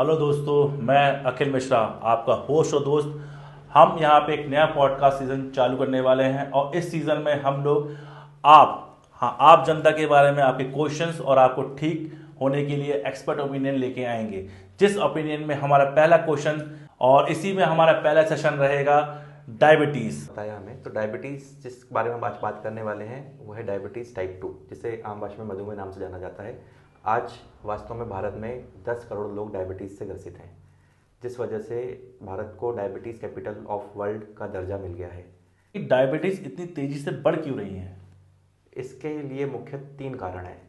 Hello दोस्तों, मैं अखिल मिश्रा, आपका होस्ट और दोस्त। हम यहाँ पे एक नया पॉडकास्ट सीजन चालू करने वाले हैं और इस सीजन में हम लोग आप जनता के बारे में आपके क्वेश्चंस और आपको ठीक होने के लिए एक्सपर्ट ओपिनियन लेके आएंगे। जिस ओपिनियन में हमारा पहला क्वेश्चन और इसी में हमारा पहला सेशन रहेगा डायबिटीज़। बताया हमें। तो डायबिटीज़ जिस बारे में हम आज बात करने वाले हैं वो है डायबिटीज़ टाइप 2, जिसे आम भाषा में मधुमेह नाम से जाना जाता है। आज वास्तव में भारत में 10 करोड़ लोग डायबिटीज़ से ग्रसित हैं, जिस वजह से भारत को डायबिटीज़ कैपिटल ऑफ वर्ल्ड का दर्जा मिल गया है। डायबिटीज़ इतनी तेज़ी से बढ़ क्यों रही है? इसके लिए मुख्य 3 कारण हैं: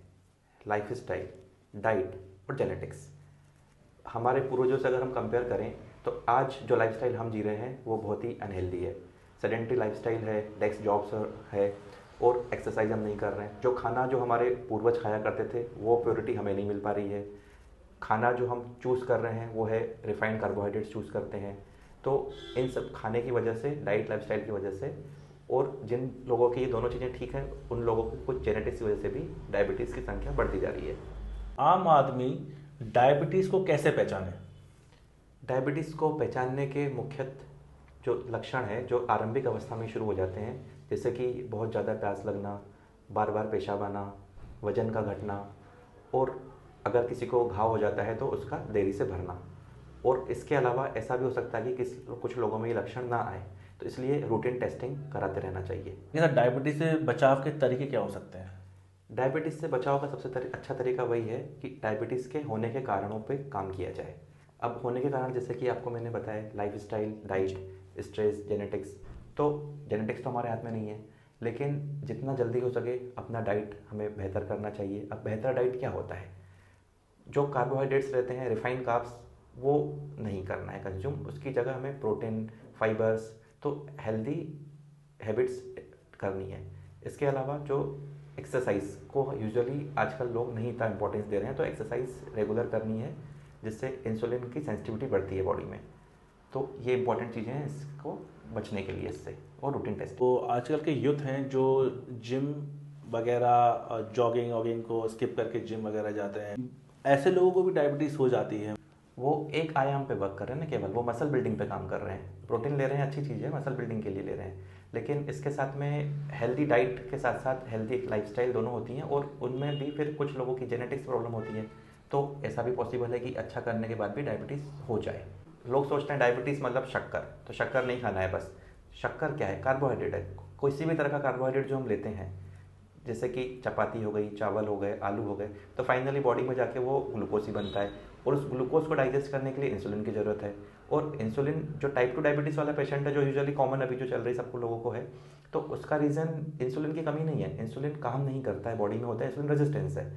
लाइफ स्टाइल, डाइट और जेनेटिक्स। हमारे पूर्वजों से अगर हम कंपेयर करें तो आज जो लाइफस्टाइल हम जी रहे हैं वो बहुत ही अनहेल्दी है। सेडेंटरी लाइफस्टाइल है, डेस्क जॉब्स है और एक्सरसाइज हम नहीं कर रहे हैं। जो खाना जो हमारे पूर्वज खाया करते थे वो प्योरिटी हमें नहीं मिल पा रही है। खाना जो हम चूज़ कर रहे हैं वो है रिफाइंड कार्बोहाइड्रेट्स चूज़ करते हैं। तो इन सब खाने की वजह से, डाइट लाइफस्टाइल की वजह से, और जिन लोगों की ये दोनों चीज़ें ठीक हैं उन लोगों को कुछ जेनेटिक्स की वजह से भी डायबिटीज़ की संख्या बढ़ती जा रही है। आम आदमी डायबिटीज़ को कैसे पहचाने? डायबिटीज़ को पहचानने के मुख्य जो लक्षण हैं जो आरंभिक अवस्था में शुरू हो जाते हैं, जैसे कि बहुत ज़्यादा प्यास लगना, बार बार पेशाब आना, वजन का घटना, और अगर किसी को घाव हो जाता है तो उसका देरी से भरना। और इसके अलावा ऐसा भी हो सकता है कि कुछ लोगों में ये लक्षण ना आए, तो इसलिए रूटीन टेस्टिंग कराते रहना चाहिए। डायबिटीज से बचाव के तरीके क्या हो सकते हैं? डायबिटीज़ से बचाव का सबसे अच्छा तरीका वही है कि डायबिटीज़ के होने के कारणों पे काम किया जाए। अब होने के कारण जैसे कि आपको मैंने बताया, लाइफस्टाइल, डाइट, स्ट्रेस, जेनेटिक्स। तो जेनेटिक्स तो हमारे हाथ में नहीं है, लेकिन जितना जल्दी हो सके अपना डाइट हमें बेहतर करना चाहिए। अब बेहतर डाइट क्या होता है? जो कार्बोहाइड्रेट्स रहते हैं, रिफाइंड कार्ब्स, वो नहीं करना है कंज्यूम। उसकी जगह हमें प्रोटीन, फाइबर्स, तो हेल्दी हैबिट्स करनी है। इसके अलावा जो एक्सरसाइज को यूजुअली आजकल लोग नहीं इतना इंपॉर्टेंस दे रहे हैं, तो एक्सरसाइज रेगुलर करनी है, जिससे इंसुलिन की सेंसिटिविटी बढ़ती है बॉडी में। तो ये इंपॉर्टेंट चीज़ें हैं इसको बचने के लिए इससे, और रूटीन टेस्ट। तो आजकल के यूथ हैं जो जिम वगैरह, जॉगिंग वॉगिंग को स्किप करके जिम वगैरह जाते हैं, ऐसे लोगों को भी डायबिटीज़ हो जाती है। वो एक आयाम पे वर्क कर रहे हैं ना, केवल वो मसल बिल्डिंग पे काम कर रहे हैं। प्रोटीन ले रहे हैं, अच्छी चीज़ है, मसल बिल्डिंग के लिए ले रहे हैं, लेकिन इसके साथ में हेल्दी डाइट के साथ साथ हेल्दी लाइफस्टाइल दोनों होती हैं, और उनमें भी फिर कुछ लोगों की जेनेटिक्स प्रॉब्लम होती है। तो ऐसा भी पॉसिबल है कि अच्छा करने के बाद भी डायबिटीज़ हो जाए। लोग सोचते हैं डायबिटीज़ मतलब शक्कर, तो शक्कर नहीं खाना है बस। शक्कर क्या है? कार्बोहाइड्रेट है। किसी भी तरह का कार्बोहाइड्रेट जो हम लेते हैं, जैसे कि चपाती हो गई, चावल हो गए, आलू हो गए, तो फाइनली बॉडी में जाके वो ग्लूकोज ही बनता है, और उस ग्लूकोज को डाइजेस्ट करने के लिए इंसुलिन की ज़रूरत है। और इंसुलिन जो टाइप 2 डायबिटीज़ वाला पेशेंट है, जो यूजुअली कॉमन अभी जो चल रही सबको लोगों को है, तो उसका रीज़न इंसुलिन की कमी नहीं है, इंसुलिन काम नहीं करता है, बॉडी में होता है इंसुलिन रेजिस्टेंस है।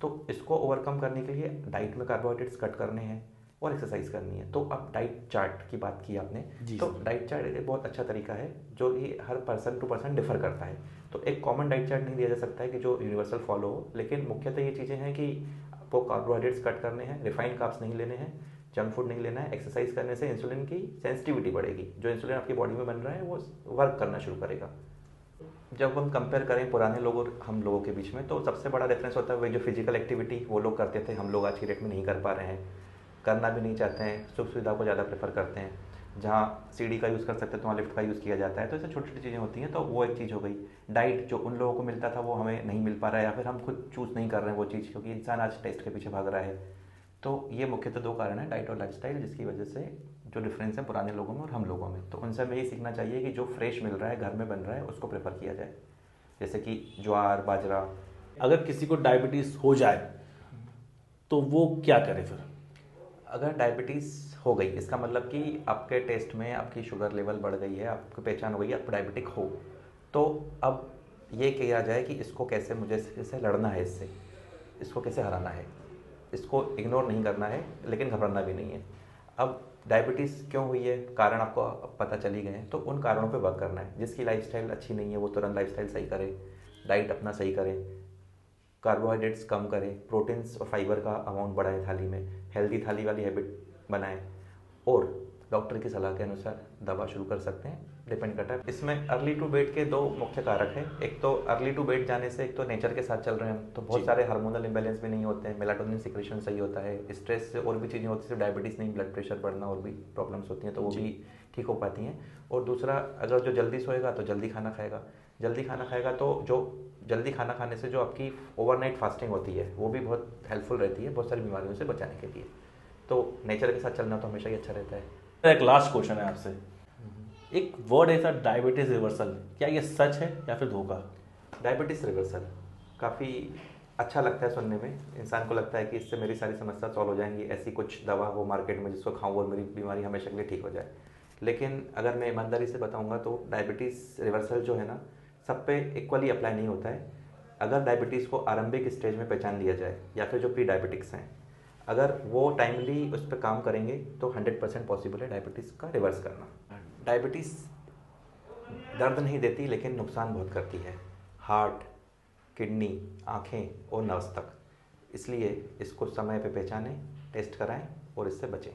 तो इसको ओवरकम करने के लिए डाइट में कार्बोहाइड्रेट्स कट करने हैं और एक्सरसाइज करनी है। तो अब डाइट चार्ट की बात की आपने, तो डाइट चार्ट एक बहुत अच्छा तरीका है जो कि हर पर्सन टू पर्सन डिफर करता है। तो एक कॉमन डाइट चार्ट नहीं दिया जा सकता है कि जो यूनिवर्सल फॉलो हो, लेकिन मुख्यतः ये चीज़ें हैं कि आपको कार्बोहाइड्रेट्स कट करने हैं, रिफाइंड कार्ब्स नहीं लेने हैं, जंक फूड नहीं लेना है। एक्सरसाइज करने से इंसुलिन की सेंसिटिविटी बढ़ेगी, जो इंसुलिन आपकी बॉडी में बन रहा है वो वर्क करना शुरू करेगा। जब हम कंपेयर करें पुराने लोगों और हम लोगों के बीच में, तो सबसे बड़ा डिफरेंस होता है वही जो फिजिकल एक्टिविटी वो लोग करते थे, हम लोग आज की डेट में नहीं कर पा रहे हैं, करना भी नहीं चाहते हैं, सुख सुविधा को ज़्यादा प्रेफर करते हैं। जहाँ सीढ़ी का यूज़ कर सकते हैं तो वहाँ लिफ्ट का यूज़ किया जाता है। तो ऐसे छोटी छोटी चीज़ें होती हैं, तो वो एक चीज़ हो गई। डाइट जो उन लोगों को मिलता था वो हमें नहीं मिल पा रहा है, या फिर हम खुद चूज़ नहीं कर रहे हैं वो चीज़, क्योंकि इंसान आज टेस्ट के पीछे भाग रहा है। तो ये मुख्यतः 2 कारण हैं, डाइट और लाइफस्टाइल, जिसकी वजह से जो डिफरेंस है पुराने लोगों में और हम लोगों में। तो उनसे हमें ये सीखना चाहिए कि जो फ्रेश मिल रहा है, घर में बन रहा है, उसको प्रेफर किया जाए, जैसे कि ज्वार, बाजरा। अगर किसी को डायबिटीज़ हो जाए तो वो क्या करे फिर? अगर डायबिटीज़ हो गई, इसका मतलब कि आपके टेस्ट में आपकी शुगर लेवल बढ़ गई है, आपको पहचान हो गई है आप डायबिटिक हो, तो अब ये किया जाए कि इसको कैसे, मुझे इससे लड़ना है, इसको कैसे हराना है। इसको इग्नोर नहीं करना है, लेकिन घबराना भी नहीं है। अब डायबिटीज़ क्यों हुई है, कारण आपको पता चल ही गए हैं, तो उन कारणों पे वर्क करना है। जिसकी लाइफस्टाइल अच्छी नहीं है वो तुरंत लाइफस्टाइल सही करे, डाइट अपना सही करें, कार्बोहाइड्रेट्स कम करें, प्रोटीन्स और फाइबर का अमाउंट बढ़ाएं थाली में, हेल्दी थाली वाली हैबिट बनाएं, और डॉक्टर की सलाह के अनुसार दवा शुरू कर सकते हैं, डिपेंड करता है। इसमें अर्ली टू बेड के 2 मुख्य कारक हैं। एक तो अर्ली टू बेड जाने से एक तो नेचर के साथ चल रहे हैं हम, तो बहुत सारे हार्मोनल इम्बैलेंस भी नहीं होते हैं, मेलाटोनिन सिक्रेशन सही होता है, स्ट्रेस से और भी चीज़ें होती हैं, सिर्फ डायबिटीज़ नहीं, ब्लड प्रेशर बढ़ना और भी प्रॉब्लम्स होती हैं, तो वो भी ठीक हो पाती हैं। और दूसरा, अगर जो जल्दी सोएगा तो जल्दी खाना खाएगा, जल्दी खाना खाएगा तो जो जल्दी खाना खाने से जो आपकी ओवरनाइट फास्टिंग होती है वो भी बहुत हेल्पफुल रहती है बहुत सारी बीमारियों से बचाने के लिए। तो नेचर के साथ चलना तो हमेशा ही अच्छा रहता है। एक लास्ट क्वेश्चन है आपसे, एक वर्ड ऐसा डायबिटीज रिवर्सल, क्या ये सच है या फिर धोखा? डायबिटीज़ रिवर्सल काफ़ी अच्छा लगता है सुनने में, इंसान को लगता है कि इससे मेरी सारी समस्या सॉल्व हो जाएंगी, ऐसी कुछ दवा हो मार्केट में जिसको खाऊं और मेरी बीमारी हमेशा के लिए ठीक हो जाए। लेकिन अगर मैं ईमानदारी से बताऊंगा तो डायबिटीज़ रिवर्सल जो है ना, सब पे इक्वली अप्लाई नहीं होता है। अगर डायबिटीज़ को आरंभिक स्टेज में पहचान लिया जाए या फिर जो प्री डायबिटिक्स हैं, अगर वो टाइमली उस पर काम करेंगे तो 100% पॉसिबल है डायबिटीज़ का रिवर्स करना। डायबिटीज़ दर्द नहीं देती लेकिन नुकसान बहुत करती है, हार्ट, किडनी, आँखें और नर्व्स तक। इसलिए इसको समय पे पहचानें, टेस्ट कराएं और इससे बचें।